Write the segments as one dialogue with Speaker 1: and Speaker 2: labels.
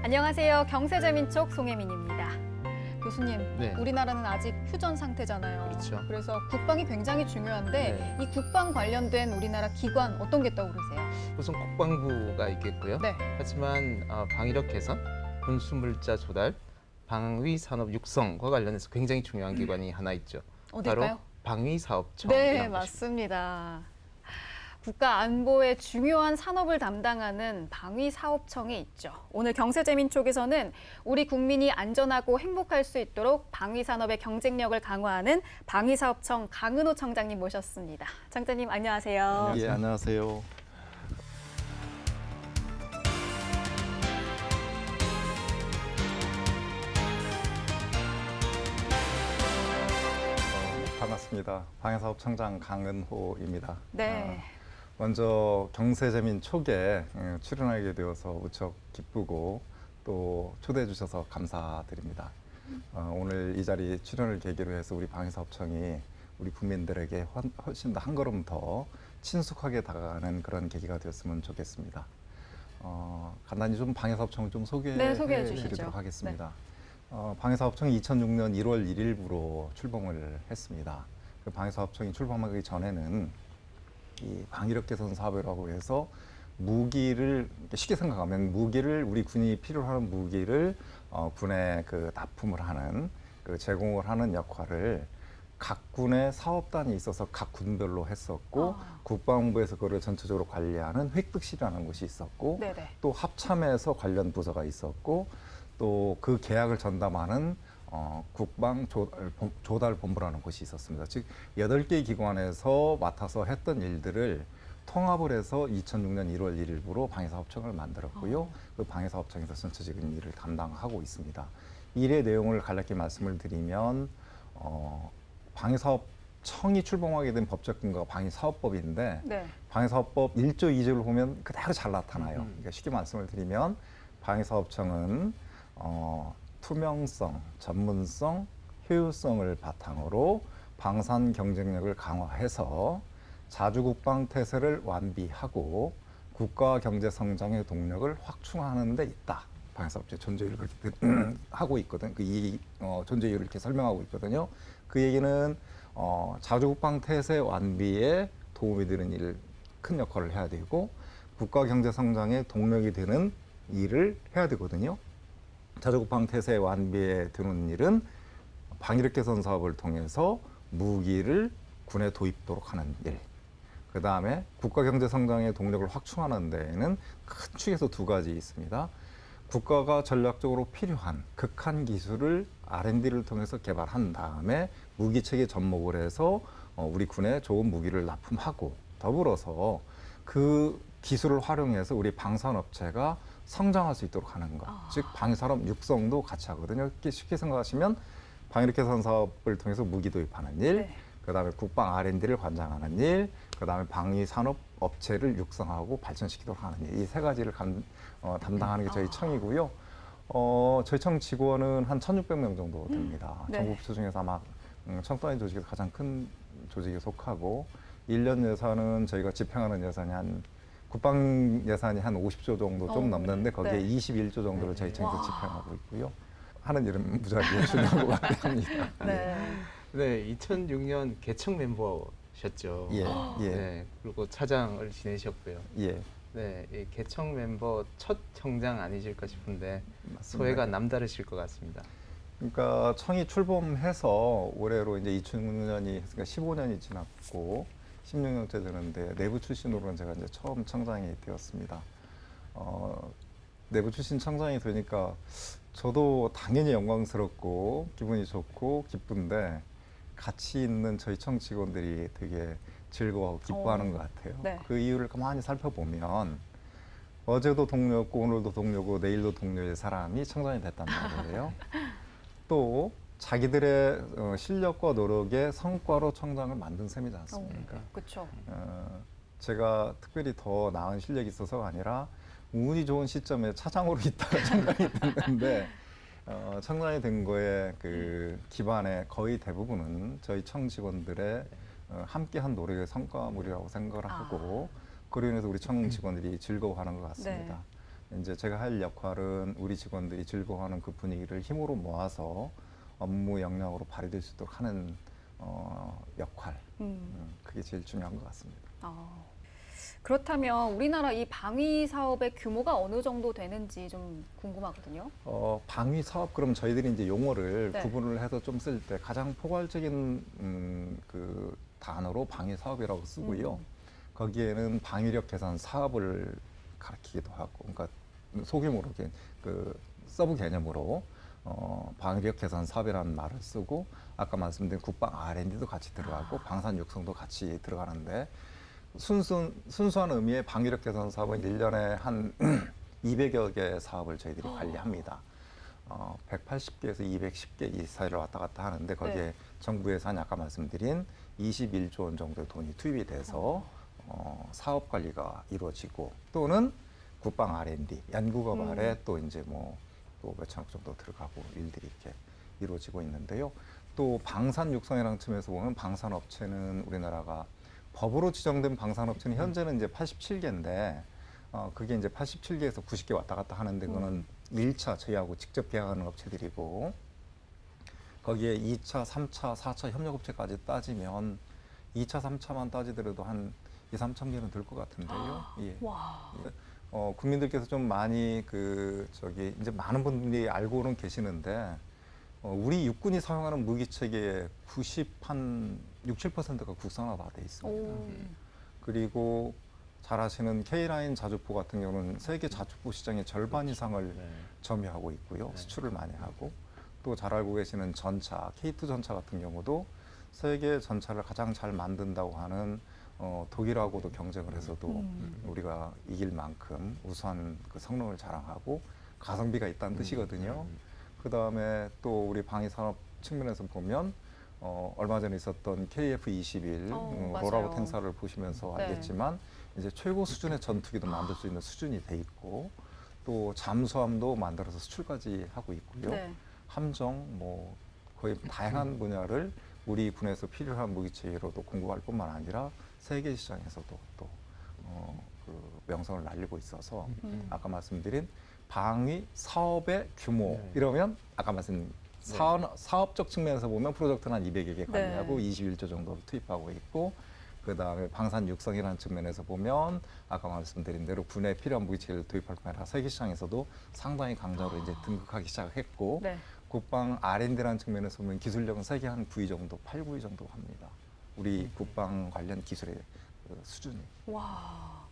Speaker 1: 안녕하세요. 경제재민촉 송혜민입니다. 교수님,
Speaker 2: 네.
Speaker 1: 우리나라는 아직 휴전 상태잖아요.
Speaker 2: 그렇죠.
Speaker 1: 그래서 국방이 굉장히 중요한데 이 국방 관련된 우리나라 기관 어떤 게 떠오르세요?
Speaker 2: 우선 국방부가 있겠고요.
Speaker 1: 네.
Speaker 2: 하지만 방위력 개선, 군수물자 조달, 방위산업 육성과 관련해서 굉장히 중요한 기관이 하나 있죠.
Speaker 1: 어딜까요?
Speaker 2: 바로 방위사업청이라는
Speaker 1: 네,
Speaker 2: 것입니다.
Speaker 1: 맞습니다. 국가 안보의 중요한 산업을 담당하는 방위사업청이 있죠. 오늘 경제재민촉에서는 우리 국민이 안전하고 행복할 수 있도록 방위산업의 경쟁력을 강화하는 방위사업청 강은호 청장님 모셨습니다. 청장님 안녕하세요.
Speaker 3: 예, 안녕하세요. 반갑습니다. 방위사업청장 강은호입니다.
Speaker 1: 네.
Speaker 3: 먼저 경제재민촉에 출연하게 되어서 무척 기쁘고 또 초대해 주셔서 감사드립니다. 오늘 이 자리 출연을 계기로 해서 우리 방위사업청이 우리 국민들에게 훨씬 더 한 걸음 더 친숙하게 다가가는 그런 계기가 되었으면 좋겠습니다. 간단히 좀 방위사업청을 좀 소개해
Speaker 1: 주시죠.
Speaker 3: 드리도록 하겠습니다. 방위사업청이 2006년 1월 1일부로 출범을 했습니다. 그 방위사업청이 출범하기 전에는 이 방위력 개선 사업이라고 해서 무기를 쉽게 생각하면 무기를 우리 군이 필요로 하는 무기를 군에 그 납품을 하는 그 제공을 하는 역할을 각 군의 사업단이 있어서 각 군별로 했었고 국방부에서 그걸 전체적으로 관리하는 획득실이라는 곳이 있었고
Speaker 1: 네네.
Speaker 3: 또 합참에서 관련 부서가 있었고 또 그 계약을 전담하는 국방 조달본부라는 곳이 있었습니다. 즉 8개 기관에서 맡아서 했던 일들을 통합을 해서 2006년 1월 1일부로 방위사업청을 만들었고요. 그 방위사업청에서 전체적인 일을 담당하고 있습니다. 일의 내용을 간략히 말씀을 드리면 방위사업청이 출범하게 된 법적 근거가 방위사업법인데
Speaker 1: 네.
Speaker 3: 방위사업법 1조 2조를 보면 그대로 잘 나타나요. 그러니까 쉽게 말씀을 드리면 방위사업청은 투명성, 전문성, 효율성을 바탕으로 방산 경쟁력을 강화해서 자주국방 태세를 완비하고 국가 경제 성장의 동력을 확충하는 데 있다. 방위사업체 존재 이유를 하고 있거든. 존재 이유를 이렇게 설명하고 있거든요. 그 얘기는 자주국방 태세 완비에 도움이 되는 일을 큰 역할을 해야 되고 국가 경제 성장의 동력이 되는 일을 해야 되거든요. 자주국방 태세 완비에 드는 일은 방위력 개선 사업을 통해서 무기를 군에 도입도록 하는 일. 그 다음에 국가 경제 성장의 동력을 확충하는 데에는 큰 축에서 두 가지 있습니다. 국가가 전략적으로 필요한 극한 기술을 R&D를 통해서 개발한 다음에 무기 체계 접목을 해서 우리 군에 좋은 무기를 납품하고 더불어서 그 기술을 활용해서 우리 방산업체가 성장할 수 있도록 하는 것. 즉 방위산업 육성도 같이 하거든요. 쉽게 생각하시면 방위력 개선 사업을 통해서 무기 도입하는 일,
Speaker 1: 네.
Speaker 3: 그다음에 국방 R&D를 관장하는 일, 그다음에 방위산업 업체를 육성하고 발전시키도록 하는 일. 이 세 가지를 담당하는 게 저희 청이고요. 저희 청 직원은 한 1,600명 정도 됩니다.
Speaker 1: 네.
Speaker 3: 정부부처 중에서 아마 청단위 조직에서 가장 큰 조직에 속하고 1년 예산은 저희가 집행하는 예산이 국방 예산이 한 50조 정도 좀 넘는데 거기에
Speaker 1: 네.
Speaker 3: 21조 정도를 저희 청에서
Speaker 1: 와.
Speaker 3: 집행하고 있고요. 하는 일은 무지하게 열심히 하고 합니다.
Speaker 1: 네.
Speaker 2: 네, 2006년 개청 멤버셨죠.
Speaker 3: 예, 예,
Speaker 2: 네, 그리고 차장을 지내셨고요.
Speaker 3: 예.
Speaker 2: 네, 이 개청 멤버 첫 청장 아니실까 싶은데
Speaker 3: 맞습니다.
Speaker 2: 소회가 남다르실 것 같습니다.
Speaker 3: 그러니까 청이 출범해서 올해로 이제 2006년이 그러니까 15년이 지났고 16년째 되는데 내부 출신으로는 제가 이제 처음 청장이 되었습니다. 내부 출신 청장이 되니까 저도 당연히 영광스럽고 기분이 좋고 기쁜데 같이 있는 저희 청 직원들이 되게 즐거워하고 기뻐하는 것 같아요.
Speaker 1: 네.
Speaker 3: 그 이유를 가만히 살펴보면 어제도 동료였고 오늘도 동료고 내일도 동료의 사람이 청장이 됐단 말이에요. 또 자기들의 실력과 노력의 성과로 청장을 만든 셈이지 않습니까?
Speaker 1: 그렇죠.
Speaker 3: 제가 특별히 더 나은 실력이 있어서가 아니라 운이 좋은 시점에 차장으로 있다가 청장이 됐는데 청장이 된 거에 그 기반의 거의 대부분은 저희 청 직원들의 함께한 노력의 성과물이라고 생각을 하고 그로 인해서 우리 청 직원들이 즐거워하는 것 같습니다.
Speaker 1: 네.
Speaker 3: 이제 제가 할 역할은 우리 직원들이 즐거워하는 그 분위기를 힘으로 모아서 업무 역량으로 발휘될 수 있도록 하는 역할. 그게 제일 중요한 것 같습니다.
Speaker 1: 그렇다면 우리나라 이 방위 사업의 규모가 어느 정도 되는지 좀 궁금하거든요.
Speaker 3: 방위 사업 그럼 저희들이 이제 용어를
Speaker 1: 네.
Speaker 3: 구분을 해서 좀 쓸 때 가장 포괄적인 그 단어로 방위 사업이라고 쓰고요. 거기에는 방위력 개선 사업을 가리키기도 하고, 그러니까 소규모로 그 서브 개념으로 방위력 개선 사업이라는 말을 쓰고, 아까 말씀드린 국방 R&D도 같이 들어가고 방산 육성도 같이 들어가는데, 순수한 의미의 방위력 개선 사업은 1년에 한 200여 개 사업을 저희들이 관리합니다. 180개에서 210개 이 사이를 왔다 갔다 하는데, 거기에
Speaker 1: 네.
Speaker 3: 정부 예산이 아까 말씀드린 21조 원 정도의 돈이 투입이 돼서 사업 관리가 이루어지고, 또는 국방 R&D, 연구가 발에 또 이제 뭐 또 몇천억 정도 들어가고 일들이 이렇게 이루어지고 있는데요. 또 방산 육성이라는 측면에서 보면 방산업체는 우리나라가 법으로 지정된 방산업체는 현재는 이제 87개인데, 그게 이제 87개에서 90개 왔다 갔다 하는데, 그거는 1차 저희하고 직접 계약하는 업체들이고, 거기에 2차, 3차, 4차 협력업체까지 따지면 2차, 3차만 따지더라도 한 2, 3천 개는 될 것 같은데요. 예.
Speaker 1: 와.
Speaker 3: 국민들께서 좀 많이 이제 많은 분들이 알고는 계시는데, 우리 육군이 사용하는 무기 체계의 60, 7%가 국산화가 돼 있습니다. 그리고 잘 아시는 K라인 자주포 같은 경우는 세계 자주포 시장의 절반 이상을 점유하고 있고요. 수출을 많이 하고, 또 잘 알고 계시는 전차, K2 전차 같은 경우도 세계 전차를 가장 잘 만든다고 하는 독일하고도 경쟁을 해서도 우리가 이길 만큼 우수한 그 성능을 자랑하고 가성비가 있다는 뜻이거든요. 그 다음에 또 우리 방위산업 측면에서 보면 얼마 전에 있었던 KF-21
Speaker 1: 맞아요.
Speaker 3: 롤아웃 행사를 보시면서
Speaker 1: 네.
Speaker 3: 알겠지만 이제 최고 수준의 전투기도 만들 수 있는 수준이 돼 있고, 또 잠수함도 만들어서 수출까지 하고 있고요.
Speaker 1: 네.
Speaker 3: 함정 뭐 거의 다양한 분야를 우리 군에서 필요한 무기체계로도 공급할 뿐만 아니라 세계 시장에서도 또 그 명성을 날리고 있어서 아까 말씀드린 방위 사업의 규모 이러면 아까 말씀 사업적 측면에서 보면 프로젝트는 한 200여 개 관리하고 21조 정도를 투입하고 있고, 그 다음에 방산 육성이라는 측면에서 보면 아까 말씀드린 대로 군에 필요한 무기체계를 도입할 뿐 아니라 세계 시장에서도 상당히 강자로 이제 등극하기 시작했고,
Speaker 1: 네.
Speaker 3: 국방 R&D라는 측면에서 보면 기술력은 세계 한 9위 정도, 8, 9위 정도 합니다. 우리 국방 관련 기술의 그 수준이.
Speaker 1: 와,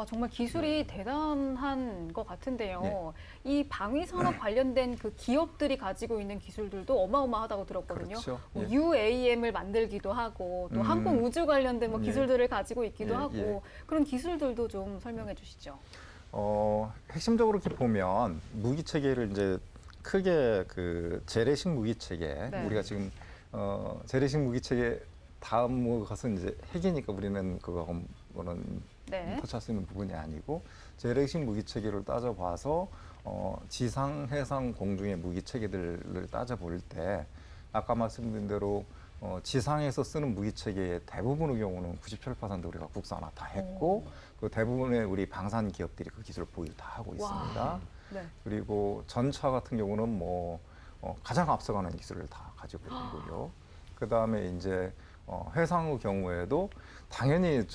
Speaker 1: 정말 기술이 대단한 것 같은데요. 이 방위 산업 관련된 그 기업들이 가지고 있는 기술들도 어마어마하다고 들었거든요.
Speaker 3: 그렇죠.
Speaker 1: 뭐
Speaker 3: 예.
Speaker 1: UAM을 만들기도 하고 또 항공 우주 관련된 뭐
Speaker 3: 예.
Speaker 1: 기술들을 가지고 있기도
Speaker 3: 예,
Speaker 1: 하고
Speaker 3: 예.
Speaker 1: 그런 기술들도 좀 설명해 주시죠.
Speaker 3: 핵심적으로 이렇게 보면 무기 체계를 이제 크게 그 재래식 무기 체계,
Speaker 1: 네.
Speaker 3: 우리가 지금 재래식 무기 체계 다음 것은 이제 핵이니까 우리는 그거는
Speaker 1: 네.
Speaker 3: 터치할 수 있는 부분이 아니고, 재래식 무기 체계를 따져봐서 지상, 해상, 공중의 무기 체계들을 따져볼 때 아까 말씀드린 대로 지상에서 쓰는 무기 체계의 대부분의 경우는 97% 우리가 국산화 다 했고, 그 대부분의 우리 방산 기업들이 그 기술을 보유 다 하고 있습니다.
Speaker 1: 네.
Speaker 3: 그리고 전차 같은 경우는 뭐 가장 앞서가는 기술을 다 가지고 있고요. 그 다음에 이제 해상의 경우에도 당연히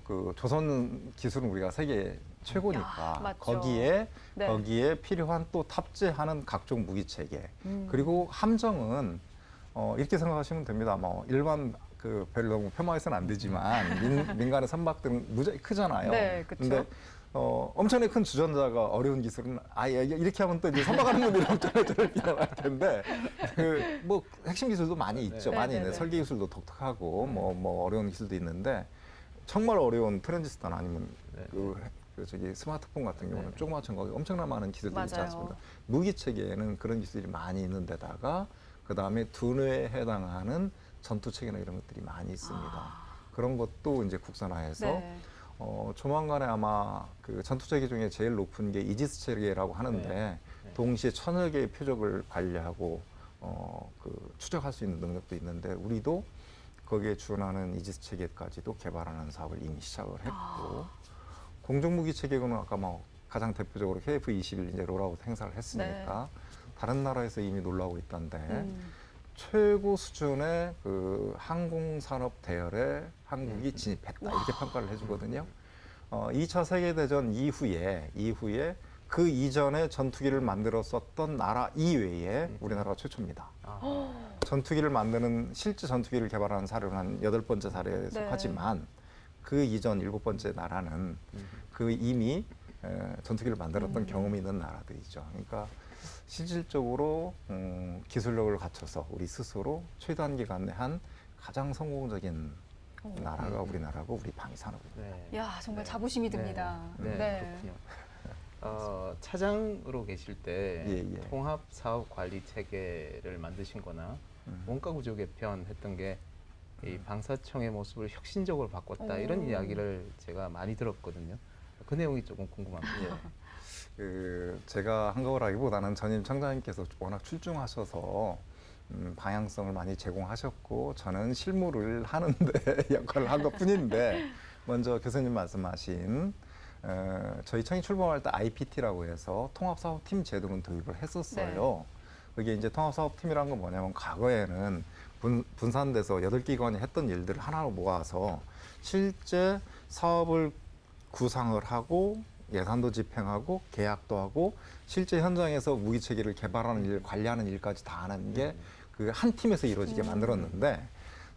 Speaker 3: 그 조선 기술은 우리가 세계 최고니까
Speaker 1: 맞죠.
Speaker 3: 거기에 필요한 또 탑재하는 각종 무기 체계, 그리고 함정은 이렇게 생각하시면 됩니다. 뭐 일반 그 별로 너무 폄하해서는 안 되지만 민간의 선박들은 무지하게 크잖아요.
Speaker 1: 네, 그쵸.
Speaker 3: 근데 엄청나게 큰 주전자가 어려운 기술은 아예 이렇게 하면 또 이제 선박하는 분들이 엄청나게 저를 비난할 텐데, 그 뭐 핵심 기술도 많이 있죠. 많이 있는데 설계 기술도 독특하고 뭐 어려운 기술도 있는데, 정말 어려운 트랜지스터나 아니면 그 저기 스마트폰 같은 경우는 조그맣은 거 엄청나 많은 기술들이 있지
Speaker 1: 맞아요.
Speaker 3: 않습니까? 무기 체계에는 그런 기술이 많이 있는 데다가 그 다음에 두뇌에 해당하는 전투 체계나 이런 것들이 많이 있습니다. 그런 것도 이제 국산화해서
Speaker 1: 네.
Speaker 3: 조만간에 아마 그 전투 체계 중에 제일 높은 게 이지스 체계라고 하는데, 동시에 1000여 개의 표적을 관리하고 그 추적할 수 있는 능력도 있는데, 우리도 거기에 준하는 이지스 체계까지도 개발하는 사업을 이미 시작을 했고, 공중무기 체계는 아까 뭐 가장 대표적으로 KF-21 이제 롤아웃 행사를 했으니까 다른 나라에서 이미 놀라고 있던데 최고 수준의 그 항공산업 대열에 한국이 진입했다 이렇게 평가를 해주거든요. 2차 세계대전 이후에 그 이전에 전투기를 만들었었던 나라 이외에 우리나라가 최초입니다. 전투기를 만드는 실제 전투기를 개발하는 사례는 한 8번째 사례에 속하지만 그 이전 7번째 나라는 그 이미 전투기를 만들었던 경험이 있는 나라들이죠. 그러니까 실질적으로 기술력을 갖춰서 우리 스스로 최단 기간에 한 가장 성공적인 나라가 우리나라고 우리 방위산업입니다.
Speaker 2: 네.
Speaker 1: 야, 정말 자부심이 듭니다.
Speaker 2: 그렇군요. 차장으로 계실 때
Speaker 3: 예.
Speaker 2: 통합 사업 관리 체계를 만드신 거나 원가 구조 개편했던 게 이 방사청의 모습을 혁신적으로 바꿨다 이런 이야기를 제가 많이 들었거든요. 그 내용이 조금 궁금합니다.
Speaker 3: 제가 한 거라기보다는 전임 청장님께서 워낙 출중하셔서 방향성을 많이 제공하셨고 저는 실무를 하는데 역할을 한 것뿐인데 먼저 교수님 말씀하신 저희 청이 출범할 때 IPT라고 해서 통합사업팀 제도를 도입을 했었어요. 그게 이제 통합사업팀이라는 건 뭐냐면 과거에는 분산돼서 8기관이 했던 일들을 하나로 모아서 실제 사업을 구상을 하고 예산도 집행하고 계약도 하고 실제 현장에서 무기체계를 개발하는 일, 관리하는 일까지 다 하는 게 그 한 팀에서 이루어지게 만들었는데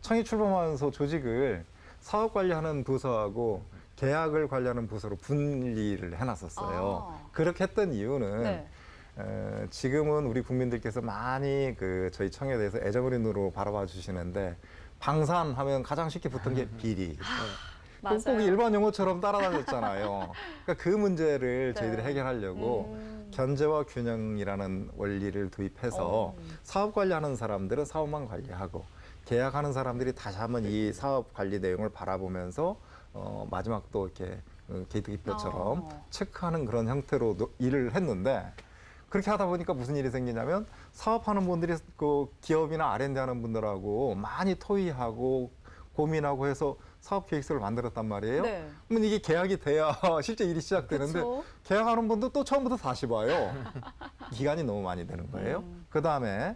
Speaker 3: 청이 출범하면서 조직을 사업 관리하는 부서하고 계약을 관리하는 부서로 분리를 해놨었어요. 그렇게 했던 이유는 지금은 우리 국민들께서 많이 그 저희 청에 대해서 애정어린 눈으로 바라봐 주시는데 방산하면 가장 쉽게 붙은 게 비리. 꼭 일반 용어처럼 따라다녔잖아요. 그러니까 그 문제를 저희들이 해결하려고 견제와 균형이라는 원리를 도입해서 사업 관리하는 사람들은 사업만 관리하고 계약하는 사람들이 다시 한번 이 사업 관리 내용을 바라보면서 마지막 또 이렇게 게이트키퍼처럼 체크하는 그런 형태로 일을 했는데 그렇게 하다 보니까 무슨 일이 생기냐면 사업하는 분들이 그 기업이나 R&D 하는 분들하고 많이 토의하고 고민하고 해서 사업 계획서를 만들었단 말이에요. 그러면 이게 계약이 돼야 실제 일이 시작되는데 계약하는 분도 또 처음부터 다시 봐요. 기간이 너무 많이 되는 거예요. 그 다음에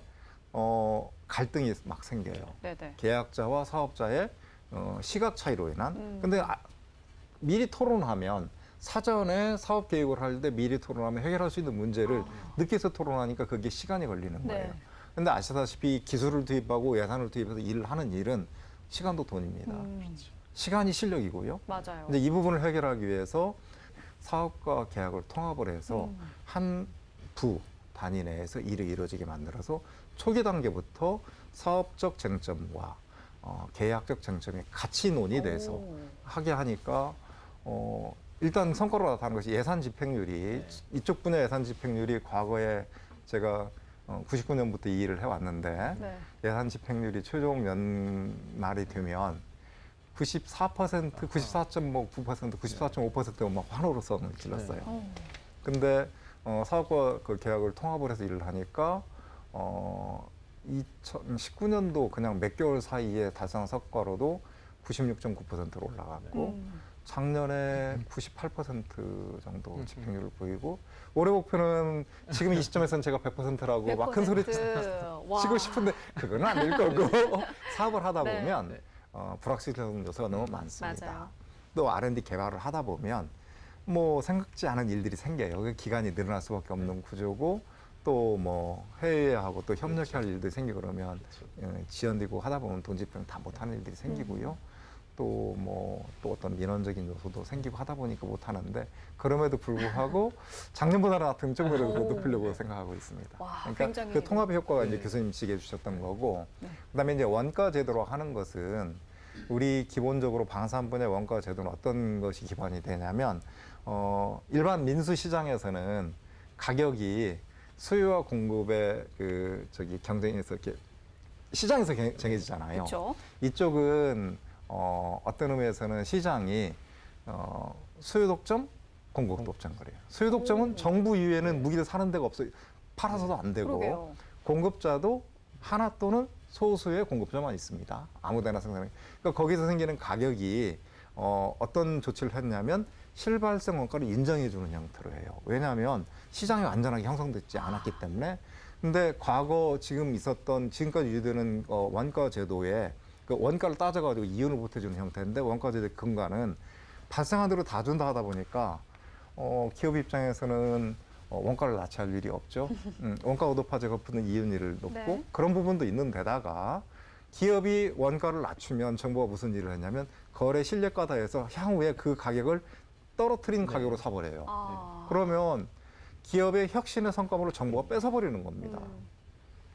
Speaker 3: 갈등이 막 생겨요. 계약자와 사업자의 시각 차이로 인한. 근데 미리 토론하면 사전에 사업 계획을 할 때 미리 토론하면 해결할 수 있는 문제를 늦게서 토론하니까 그게 시간이 걸리는 거예요. 근데 아시다시피 기술을 투입하고 예산을 투입해서 일을 하는 일은 시간도 돈입니다. 시간이 실력이고요.
Speaker 1: 맞아요.
Speaker 3: 근데 이 부분을 해결하기 위해서 사업과 계약을 통합을 해서 한 부 단위 내에서 일이 이루어지게 만들어서 초기 단계부터 사업적 쟁점과 계약적 쟁점이 같이 논의돼서 하게 하니까 일단 성과로 나타나는 것이 예산 집행률이 이쪽 분야 예산 집행률이 과거에 제가 99년부터 이 일을 해왔는데 예산 집행률이 최종 연말이 되면 94%, 94.9%, 94.5%가 막 환호로 선을 질렀어요. 근데 사업과 그 계약을 통합을 해서 일을 하니까 2019년도 그냥 몇 개월 사이에 달성한 성과로도 96.9%로 올라갔고 작년에 98% 정도 집행률을 보이고 올해 목표는 지금 이 시점에서는 제가 100%라고 막 큰 소리 치고 싶은데 그거는 안 될 거고 사업을 하다 보면 불확실한 요소가 너무 많습니다. 또 R&D 개발을 하다 보면 뭐 생각지 않은 일들이 생겨요. 그 기간이 늘어날 수밖에 없는 구조고 또 뭐 해외하고 또 협력할 일들이 생기고 그러면 지연되고 하다 보면 돈 집행 다 못하는 일들이 생기고요. 또 뭐 또 어떤 민원적인 요소도 생기고 하다 보니까 못 하는데 그럼에도 불구하고 작년보다는 하여튼 조금이라도 높이려고 생각하고 있습니다. 그러니까 그 통합의 효과가 이제 교수님 지게 주셨던 거고 그다음에 이제 원가 제도로 하는 것은 우리 기본적으로 방산 분야 원가 제도는 어떤 것이 기반이 되냐면 일반 민수 시장에서는 가격이 수요와 공급의 그 경쟁에서 이렇게 시장에서 정해지잖아요.
Speaker 1: 그쵸?
Speaker 3: 이쪽은 어떤 의미에서는 시장이 수요 독점, 공급 독점 거래요. 수요 독점은 정부 이외에는 무기를 사는 데가 없어요. 팔아서도 안 되고
Speaker 1: 그러게요.
Speaker 3: 공급자도 하나 또는 소수의 공급자만 있습니다. 아무데나 생산해. 그러니까 거기서 생기는 가격이 어떤 조치를 했냐면 실발생 원가를 인정해주는 형태로 해요. 왜냐하면 시장이 완전하게 형성되지 않았기 때문에. 근데 과거 지금까지 유지되는 원가 제도에 그 원가를 따져가지고 이윤을 보태주는 형태인데 원가 제도의 근간은 발생한 대로 다 준다 하다 보니까 기업 입장에서는 원가를 낮춰야 할 일이 없죠. 원가가 높아져 갚는 이윤율을 높고
Speaker 1: 네.
Speaker 3: 그런 부분도 있는 데다가 기업이 원가를 낮추면 정부가 무슨 일을 했냐면 거래 실력가다 해서 향후에 그 가격을 떨어뜨린
Speaker 2: 네.
Speaker 3: 가격으로 사버려요.
Speaker 1: 아.
Speaker 3: 그러면 기업의 혁신의 성과물을 정부가 뺏어버리는 겁니다.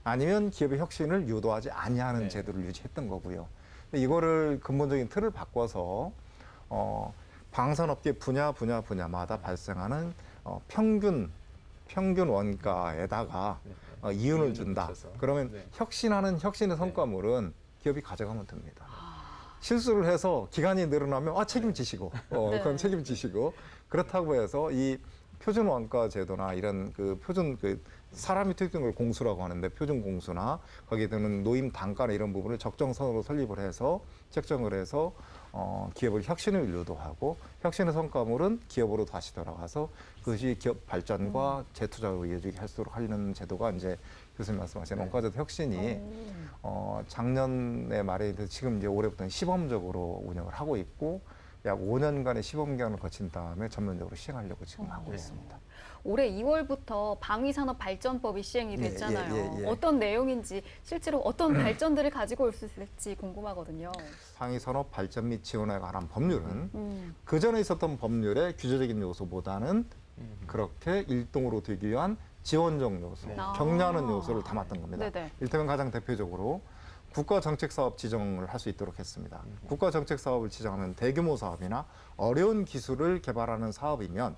Speaker 3: 아니면 기업의 혁신을 유도하지 아니하는
Speaker 2: 네.
Speaker 3: 제도를 유지했던 거고요. 근데 이거를 근본적인 틀을 바꿔서 방산업계 분야마다 발생하는 평균 원가에다가 이윤을 준다.
Speaker 2: 붙여서.
Speaker 3: 그러면
Speaker 2: 네.
Speaker 3: 혁신의 성과물은 기업이 가져가면 됩니다. 실수를 해서 기간이 늘어나면 책임지시고
Speaker 1: 네.
Speaker 3: 그럼 책임지시고 그렇다고 해서 이 표준 원가 제도나 이런 그 표준 사람이 투입된 걸 공수라고 하는데 표준 공수나 거기에 드는 노임 단가나 이런 부분을 적정선으로 설립을 해서 책정을 해서 기업의 혁신을 유도하고 혁신의 성과물은 기업으로 다시 돌아가서 그것이 기업 발전과 재투자로 이어지게 할수록 하려는 제도가 이제 교수님 말씀하신
Speaker 2: 네.
Speaker 3: 원가제도 혁신이 작년에 말해서 지금 이제 올해부터는 시범적으로 운영을 하고 있고 약 5년간의 시범 기간을 거친 다음에 전면적으로 시행하려고 지금 하고
Speaker 2: 네.
Speaker 3: 있습니다.
Speaker 1: 올해 2월부터 방위산업발전법이 시행이
Speaker 3: 예,
Speaker 1: 됐잖아요.
Speaker 3: 예.
Speaker 1: 어떤 내용인지 실제로 어떤 발전들을 가지고 올 수 있을지 궁금하거든요.
Speaker 3: 상위산업 발전 및 지원에 관한 법률은
Speaker 1: 음.
Speaker 3: 그전에 있었던 법률의 규제적인 요소보다는 그렇게 일동으로 되기 위한 지원적 요소,
Speaker 2: 네.
Speaker 3: 격려하는 요소를 담았던 겁니다.
Speaker 1: 네네.
Speaker 3: 일테면 가장 대표적으로 국가정책사업 지정을 할 수 있도록 했습니다. 국가정책사업을 지정하면 대규모 사업이나 어려운 기술을 개발하는 사업이면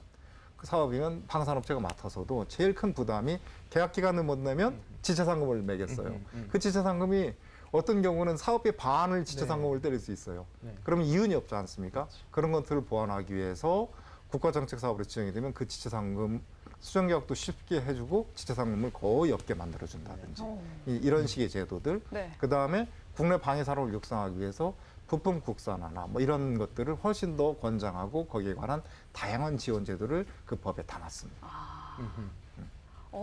Speaker 3: 그 사업이면 방산업체가 맡아서도 제일 큰 부담이 계약 기간을 못 내면 지체상금을 매겼어요. 그 지체상금이 어떤 경우는 사업비 반을 지체상금을 때릴 수 있어요.
Speaker 2: 네.
Speaker 3: 그러면 이윤이 없지 않습니까? 그런 것들을 보완하기 위해서 국가정책사업으로 지정이 되면 그 지체상금 수정계약도 쉽게 해주고 지체상금을 거의 없게 만들어준다든지 이런 식의 제도들.
Speaker 1: 네.
Speaker 3: 그 다음에 국내 방위산업을 육성하기 위해서 부품 국산화나 뭐 이런 것들을 훨씬 더 권장하고 거기에 관한 다양한 지원 제도를 그 법에 담았습니다.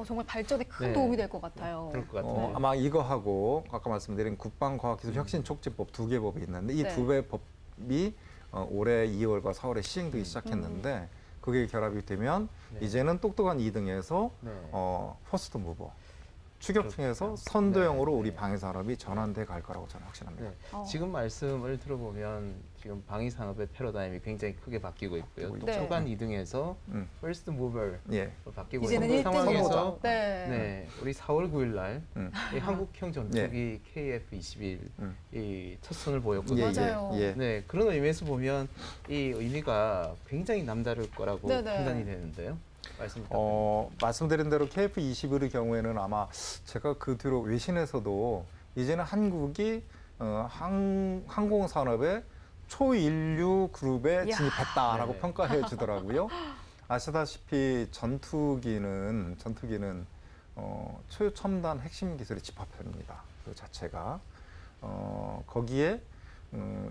Speaker 1: 정말 발전에 큰
Speaker 2: 네.
Speaker 1: 도움이 될 것 같아요.
Speaker 2: 그럴 것 같은데요.
Speaker 3: 아마 이거하고 아까 말씀드린 국방과학기술혁신촉진법 두 개 법이 있는데 이
Speaker 1: 네.
Speaker 3: 두 개 법이 올해 2월과 4월에 시행되기 시작했는데 그게 결합이 되면
Speaker 2: 네.
Speaker 3: 이제는 똑똑한 2등에서
Speaker 2: 네.
Speaker 3: 퍼스트 무버 추격층에서
Speaker 2: 그렇군요.
Speaker 3: 선도형으로
Speaker 2: 네.
Speaker 3: 우리 방위산업이 전환돼 갈 거라고 저는 확신합니다.
Speaker 2: 네. 지금 말씀을 들어보면 지금 방위산업의 패러다임이 굉장히 크게 바뀌고 있고요.
Speaker 1: 네.
Speaker 2: 초반 2등에서
Speaker 3: 음.
Speaker 2: 퍼스트 무버로
Speaker 3: 예.
Speaker 2: 바뀌고
Speaker 1: 이제는
Speaker 2: 있는
Speaker 1: 1등으로.
Speaker 2: 상황에서
Speaker 1: 네.
Speaker 2: 네, 우리 4월 9일 날
Speaker 3: 음.
Speaker 2: 이 한국형 전투기 KF-21
Speaker 3: 음.
Speaker 2: 이 첫 선을 보였거든요.
Speaker 1: 맞아요.
Speaker 3: 예.
Speaker 2: 네, 그런 의미에서 보면 이 의미가 굉장히 남다를 거라고
Speaker 1: 네네.
Speaker 2: 판단이 되는데요. 말씀 부탁드립니다.
Speaker 3: 말씀드린 대로 KF-21의 경우에는 아마 제가 그 뒤로 외신에서도 이제는 한국이 항공산업의 초인류 그룹에
Speaker 1: 이야.
Speaker 3: 진입했다라고
Speaker 2: 네.
Speaker 3: 평가해 주더라고요. 아시다시피 전투기는 초첨단 핵심 기술의 집합체입니다. 그 자체가 거기에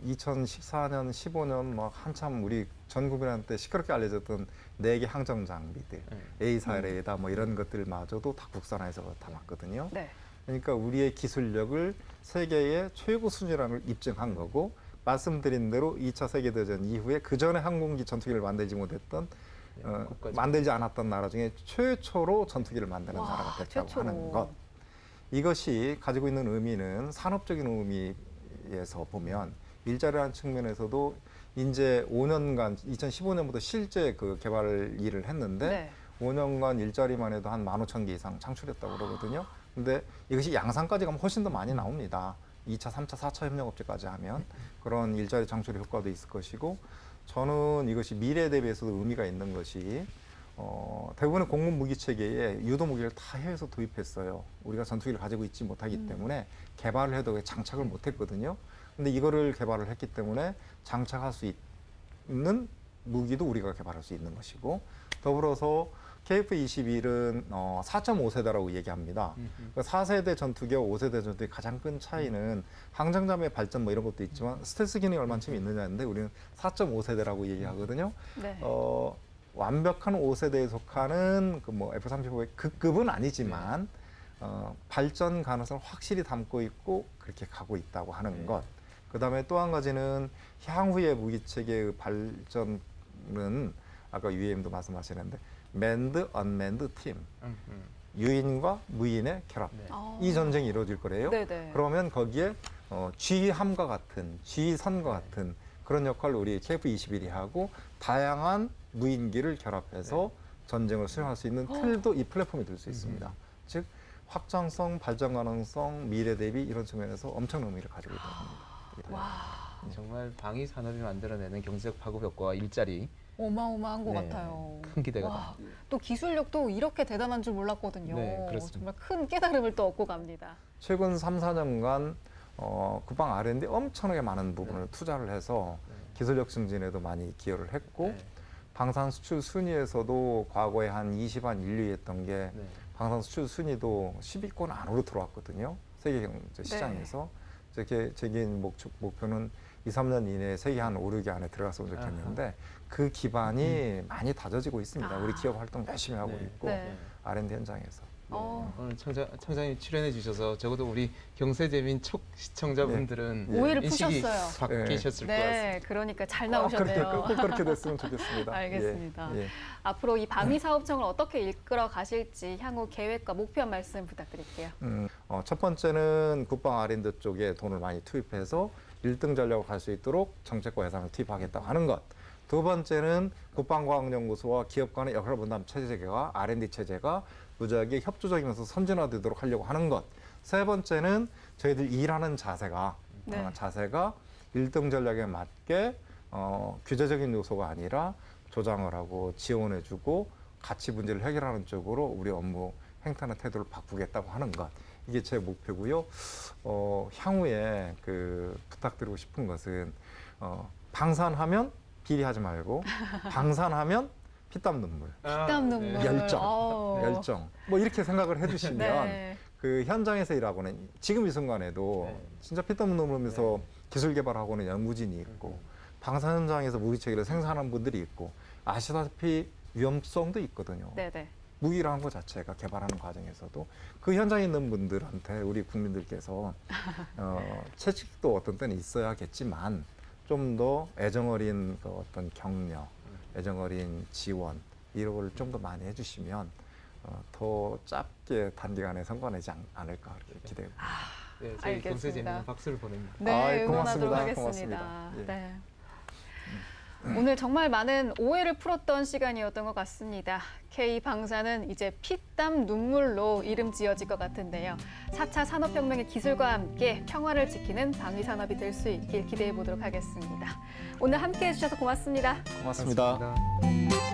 Speaker 3: 2014년, 15년 막 한참 우리 전 국민한테 시끄럽게 알려졌던 4개 항정 장비들, A4, 레이다 뭐 이런 것들마저도 다 국산화해서 담았거든요.
Speaker 1: 네.
Speaker 3: 그러니까 우리의 기술력을 세계의 최고 수준이라는 걸 입증한 거고 말씀드린 대로 2차 세계대전 이후에 그 전에 항공기 전투기를 만들지 못했던 만들지 않았던 나라 중에 최초로 전투기를 만드는
Speaker 1: 와,
Speaker 3: 나라가 됐다고
Speaker 1: 최초로.
Speaker 3: 하는 것. 이것이 가지고 있는 의미는 산업적인 의미에서 보면 일자리라는 측면에서도 이제 5년간 2015년부터 실제 그 개발 일을 했는데
Speaker 1: 네.
Speaker 3: 5년간 일자리만 해도 한 15,000개 이상 창출했다고 그러거든요. 근데 이것이 양산까지 가면 훨씬 더 많이 나옵니다. 2차, 3차, 4차 협력업체까지 하면 그런 일자리 창출 효과도 있을 것이고 저는 이것이 미래에 대비해서도 의미가 있는 것이 대부분의 공군 무기 체계에 유도 무기를 다 해외에서 도입했어요. 우리가 전투기를 가지고 있지 못하기 때문에 개발을 해도 장착을 못했거든요. 근데 이거를 개발을 했기 때문에 장착할 수 있는 무기도 우리가 개발할 수 있는 것이고 더불어서 KF-21은 4.5세대라고 얘기합니다. 그 4세대 전투기와 5세대 전투기 가장 큰 차이는 항정잠의 발전 뭐 이런 것도 있지만 스텔스 기능이 얼마큼 있느냐인데 우리는 4.5세대라고 얘기하거든요.
Speaker 1: 네.
Speaker 3: 완벽한 5세대에 속하는 그 뭐 F-35의 그 급은 아니지만 발전 가능성을 확실히 담고 있고 그렇게 가고 있다고 하는 것. 그다음에 또 한 가지는 향후의 무기 체계의 발전은 아까 UAM도 말씀하시는데 맨드, 언맨드 팀, 유인과 무인의 결합.
Speaker 2: 네.
Speaker 3: 이 전쟁이 이루어질 거래요.
Speaker 1: 네네.
Speaker 3: 그러면 거기에 G함과 같은, G선과 같은 그런 역할을 우리 KF-21이 하고 다양한 무인기를 결합해서 전쟁을 수행할 수 있는 틀도 이 플랫폼이 될 수 있습니다. 즉 확장성, 발전 가능성, 미래 대비 이런 측면에서 엄청난 의미를 가지고 있다고 합니다.
Speaker 1: 와,
Speaker 2: 정말 방위 산업이 만들어내는 경제적 파급 효과와 일자리
Speaker 1: 어마어마한 것
Speaker 2: 네,
Speaker 1: 같아요.
Speaker 2: 큰 기대가
Speaker 1: 와,
Speaker 2: 됩니다.
Speaker 1: 또 기술력도 이렇게 대단한 줄 몰랐거든요.
Speaker 2: 네, 그렇습니다.
Speaker 1: 정말 큰 깨달음을 또 얻고 갑니다.
Speaker 3: 최근 3, 4년간 국방 R&D 엄청나게 많은 부분을 투자를 해서 기술력 증진에도 많이 기여를 했고
Speaker 2: 네.
Speaker 3: 방산 수출 순위에서도 과거에 한 20, 한 1, 2위 했던 게
Speaker 2: 네.
Speaker 3: 방산 수출 순위도 10위권 안으로 들어왔거든요. 세계 경제 시장에서. 제 개인 목표는 2, 3년 이내에 세계 한 5, 6위 안에 들어갔으면 좋겠는데 그 기반이 많이 다져지고 있습니다. 우리 기업 활동 열심히 하고
Speaker 2: 네.
Speaker 3: 있고
Speaker 1: 네.
Speaker 3: R&D 현장에서.
Speaker 2: 오늘 청장님 출연해 주셔서 적어도 우리 경세재민 촉 시청자분들은
Speaker 1: 오해를
Speaker 2: 인식이
Speaker 1: 푸셨어요.
Speaker 2: 바뀌셨을 것 같습니다.
Speaker 1: 네, 그러니까 잘
Speaker 3: 그렇게,
Speaker 1: 나오셨네요.
Speaker 3: 꼭 그렇게 됐으면 좋겠습니다.
Speaker 1: 알겠습니다.
Speaker 3: 예, 예.
Speaker 1: 앞으로 이 방위사업청을 어떻게 이끌어 가실지 향후 계획과 목표 한 말씀 부탁드릴게요.
Speaker 3: 첫 번째는 국방 R&D 쪽에 돈을 많이 투입해서 1등 전략으로 갈 수 있도록 정책과 예산을 투입하겠다고 하는 것. 두 번째는 국방과학연구소와 기업 간의 역할 분담 체제가 R&D 체제가 무지하게 협조적이면서 선진화되도록 하려고 하는 것. 세 번째는 저희들 일하는 자세가
Speaker 1: 네.
Speaker 3: 1등 전략에 맞게 규제적인 요소가 아니라 조장을 하고 지원해주고 가치 문제를 해결하는 쪽으로 우리 업무 행태나 태도를 바꾸겠다고 하는 것. 이게 제 목표고요. 향후에 부탁드리고 싶은 것은 방산하면 비리하지 말고 방산하면 피땀 눈물,
Speaker 1: 피땀 눈물.
Speaker 3: 열정,
Speaker 1: 아우.
Speaker 3: 열정. 뭐 이렇게 생각을 해주시면
Speaker 1: 네.
Speaker 3: 그 현장에서 일하고는 지금 이 순간에도
Speaker 2: 네.
Speaker 3: 진짜 피땀 눈물 흘리면서 기술 개발하고는 연구진이 있고 방산 현장에서 무기 체계를 생산하는 분들이 있고 아시다시피 위험성도 있거든요.
Speaker 1: 네네.
Speaker 3: 무기라는 것 자체가 개발하는 과정에서도 그 현장에 있는 분들한테 우리 국민들께서 채찍도 어떤 때는 있어야겠지만 좀 더 애정어린 그 어떤 격려, 애정어린 지원 이런 걸 좀 더 많이 해주시면 더 짧게 단기간에 성과내지 않을까 그렇게 기대합니다.
Speaker 2: 네, 저희
Speaker 1: 알겠습니다.
Speaker 2: 경세재민은 박수를 보냅니다.
Speaker 1: 네,
Speaker 3: 아이,
Speaker 1: 응원하도록
Speaker 3: 고맙습니다.
Speaker 1: 하겠습니다.
Speaker 3: 고맙습니다. 예.
Speaker 1: 네. 오늘 정말 많은 오해를 풀었던 시간이었던 것 같습니다. K방사는 이제 피땀 눈물로 이름 지어질 것 같은데요. 4차 산업혁명의 기술과 함께 평화를 지키는 방위산업이 될 수 있길 기대해 보도록 하겠습니다. 오늘 함께해 주셔서 고맙습니다.
Speaker 3: 고맙습니다.
Speaker 2: 고맙습니다.